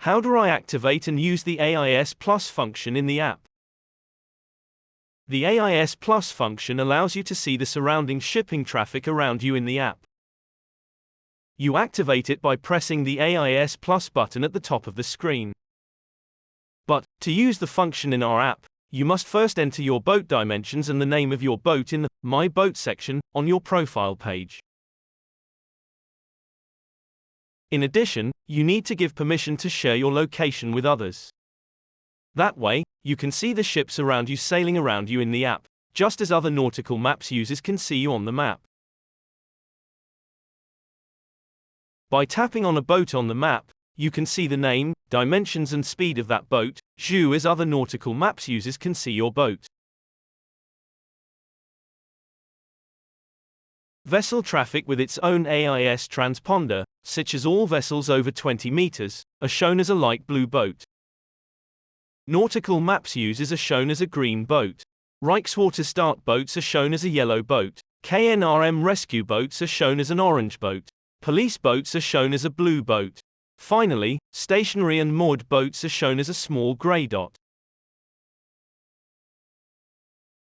How do I activate and use the AIS Plus function in the app? The AIS Plus function allows you to see the surrounding shipping traffic around you in the app. You activate it by pressing the AIS Plus button at the top of the screen. But, to use the function in our app, you must first enter your boat dimensions and the name of your boat in the My Boat section on your profile page. In addition, you need to give permission to share your location with others. That way, you can see the ships around you sailing around you in the app, just as other nautical maps users can see you on the map. By tapping on a boat on the map, you can see the name, dimensions and speed of that boat, just as other nautical maps users can see your boat. Vessel traffic with its own AIS transponder, such as all vessels over 20 meters, are shown as a light blue boat. Nautical maps users are shown as a green boat. Reichswater Start boats are shown as a yellow boat. KNRM rescue boats are shown as an orange boat. Police boats are shown as a blue boat. Finally, stationary and moored boats are shown as a small grey dot.